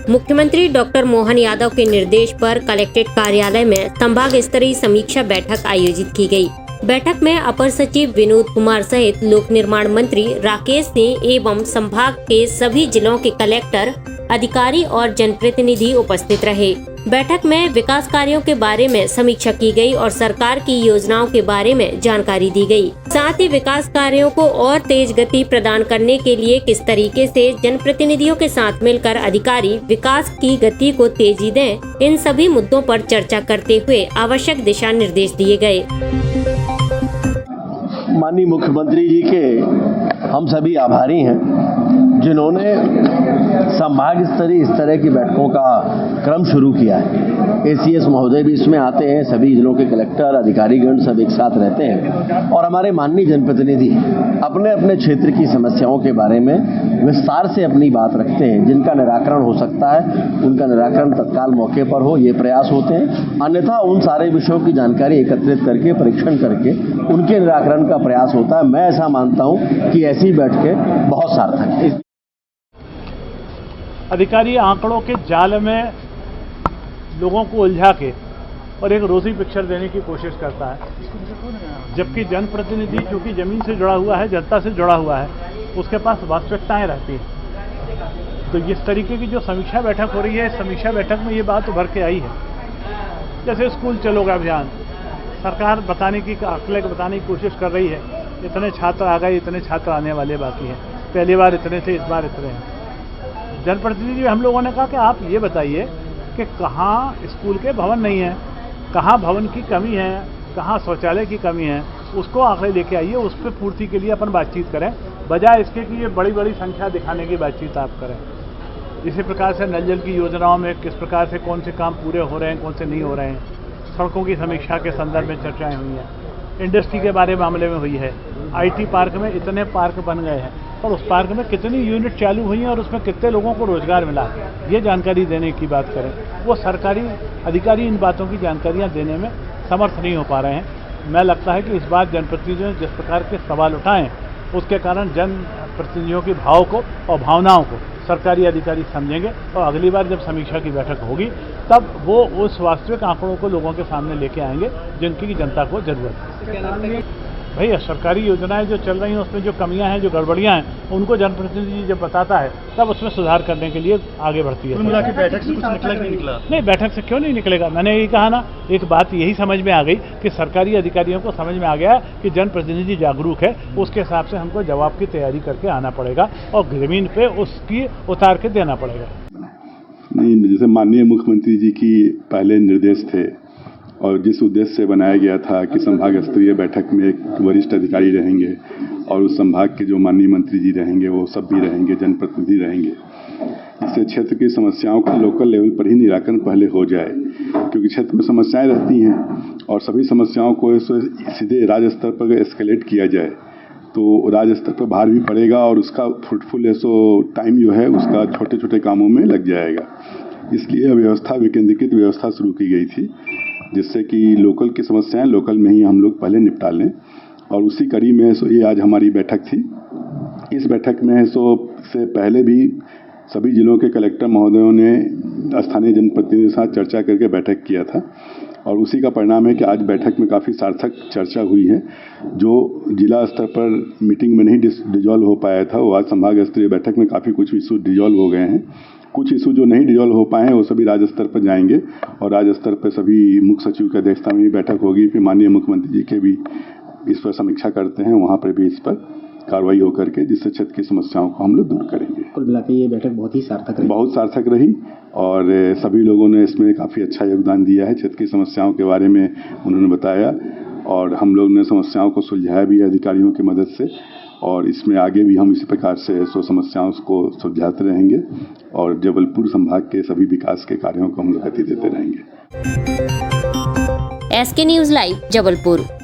मुख्यमंत्री डॉक्टर मोहन यादव के निर्देश पर कलेक्ट्रेट कार्यालय में संभाग स्तरीय समीक्षा बैठक आयोजित की गई। बैठक में अपर सचिव विनोद कुमार सहित लोक निर्माण मंत्री राकेश सिंह एवं संभाग के सभी जिलों के कलेक्टर, अधिकारी और जनप्रतिनिधि उपस्थित रहे। बैठक में विकास कार्यों के बारे में समीक्षा की गई और सरकार की योजनाओं के बारे में जानकारी दी गई। साथ ही विकास कार्यों को और तेज गति प्रदान करने के लिए किस तरीके से जनप्रतिनिधियों के साथ मिलकर अधिकारी विकास की गति को तेजी दें, इन सभी मुद्दों पर चर्चा करते हुए आवश्यक दिशा निर्देश दिए गए। माननीय मुख्यमंत्री जी के हम सभी आभारी हैं, जिन्होंने संभाग स्तरीय इस तरह की बैठकों का क्रम शुरू किया है। एसीएस महोदय भी इसमें आते हैं, सभी जिलों के कलेक्टर, अधिकारीगण सब एक साथ रहते हैं और हमारे माननीय जनप्रतिनिधि अपने अपने क्षेत्र की समस्याओं के बारे में विस्तार से अपनी बात रखते हैं। जिनका निराकरण हो सकता है उनका निराकरण तत्काल मौके पर हो, ये प्रयास होते हैं। अन्यथा उन सारे विषयों की जानकारी एकत्रित करके, परीक्षण करके उनके निराकरण का प्रयास होता है। मैं ऐसा मानता हूँ कि ऐसी बैठकें बहुत सार्थक है। अधिकारी आंकड़ों के जाल में लोगों को उलझा के और एक रोजी पिक्चर देने की कोशिश करता है, जबकि जनप्रतिनिधि चूंकि जमीन से जुड़ा हुआ है, जनता से जुड़ा हुआ है, उसके पास वास्तविकताएं रहती हैं। तो इस तरीके की जो समीक्षा बैठक हो रही है, समीक्षा बैठक में ये बात उभर के आई है। जैसे स्कूल चलोगा अभियान, सरकार बताने की कोशिश कर रही है, इतने छात्र आ गए, इतने छात्र आने वाले बाकी हैं, पहली बार इतने थे, इस बार इतने हैं। जनप्रतिनिधि हम लोगों ने कहा कि आप ये बताइए कि कहाँ स्कूल के भवन नहीं है, कहाँ भवन की कमी है, कहाँ शौचालय की कमी है, उसको आंकड़े लेके आइए, उस पर पूर्ति के लिए अपन बातचीत करें, बजाय इसके कि ये बड़ी बड़ी संख्या दिखाने की बातचीत आप करें। इसी प्रकार से नल जल की योजनाओं में किस प्रकार से कौन से काम पूरे हो रहे हैं, कौन से नहीं हो रहे हैं, सड़कों की समीक्षा के संदर्भ में चर्चाएँ हुई हैं, इंडस्ट्री के बारे मामले में हुई है, IT पार्क में इतने पार्क बन गए हैं और उस पार्क में कितनी यूनिट चालू हुई हैं और उसमें कितने लोगों को रोजगार मिला, ये जानकारी देने की बात करें। वो सरकारी अधिकारी इन बातों की जानकारियां देने में समर्थ नहीं हो पा रहे हैं। मैं लगता है कि इस बार जनप्रतिनिधियों ने जिस प्रकार के सवाल उठाएं, उसके कारण जनप्रतिनिधियों की भाव को और भावनाओं को सरकारी अधिकारी समझेंगे और अगली बार जब समीक्षा की बैठक होगी तब वो उस वास्तविक आंकड़ों को लोगों के सामने लेके आएंगे जिनकी जनता को जरूरत है। भैया सरकारी योजनाएं जो चल रही हैं उसमें जो कमियां हैं, जो गड़बड़ियां हैं, उनको जनप्रतिनिधि जब बताता है तब उसमें सुधार करने के लिए आगे बढ़ती है। मिला के बैठक से कुछ निकला कि नहीं निकला? नहीं, बैठक से क्यों नहीं निकलेगा। मैंने यही कहा ना, एक बात यही समझ में आ गई कि सरकारी अधिकारियों को समझ में आ गया कि जनप्रतिनिधि जागरूक है, उसके हिसाब से हमको जवाब की तैयारी करके आना पड़ेगा और जमीन पे उसकी उतार के देना पड़ेगा। नहीं, जैसे माननीय मुख्यमंत्री जी की पहले निर्देश थे और जिस उद्देश्य से बनाया गया था कि संभाग स्तरीय बैठक में एक वरिष्ठ अधिकारी रहेंगे और उस संभाग के जो माननीय मंत्री जी रहेंगे वो सब भी रहेंगे, जनप्रतिनिधि रहेंगे। इससे क्षेत्र की समस्याओं का लोकल लेवल पर ही निराकरण पहले हो जाए, क्योंकि क्षेत्र में समस्याएं रहती हैं और सभी समस्याओं को सीधे राज्य स्तर पर एस्केलेट किया जाए तो राज्य स्तर पर भार भी पड़ेगा और उसका फ्रूटफुल टाइम जो है उसका छोटे छोटे कामों में लग जाएगा। इसलिए व्यवस्था विकेंद्रीकृत व्यवस्था शुरू की गई थी, जिससे कि लोकल की समस्याएं लोकल में ही हम लोग पहले निपटा लें। और उसी कड़ी में ये आज हमारी बैठक थी। इस बैठक में से पहले भी सभी जिलों के कलेक्टर महोदयों ने स्थानीय जनप्रतिनिधियों के साथ चर्चा करके बैठक किया था और उसी का परिणाम है कि आज बैठक में काफ़ी सार्थक चर्चा हुई है। जो जिला स्तर पर मीटिंग में नहीं डिजॉल्व हो पाया था वो आज संभाग स्तरीय बैठक में काफ़ी कुछ इशू डिजॉल्व हो गए हैं। कुछ इशू जो नहीं डिजॉल्व हो पाए हैं वो सभी राज्य स्तर पर जाएंगे और राज्य स्तर पर सभी मुख्य सचिव की अध्यक्षता में बैठक होगी। फिर माननीय मुख्यमंत्री जी के भी इस पर समीक्षा करते हैं, वहाँ पर भी इस पर कार्रवाई होकर के जिससे क्षेत्र की समस्याओं को हम लोग दूर करेंगे। कुल मिला के ये बैठक बहुत सार्थक रही और सभी लोगों ने इसमें काफ़ी अच्छा योगदान दिया है। क्षेत्र की समस्याओं के बारे में उन्होंने बताया और हम लोग ने समस्याओं को सुलझाया भी है अधिकारियों की मदद से और इसमें आगे भी हम इसी प्रकार से समस्याओं को सुलझाते रहेंगे और जबलपुर संभाग के सभी विकास के कार्यों को हम लोग गति देते रहेंगे। SK news live Jabalpur.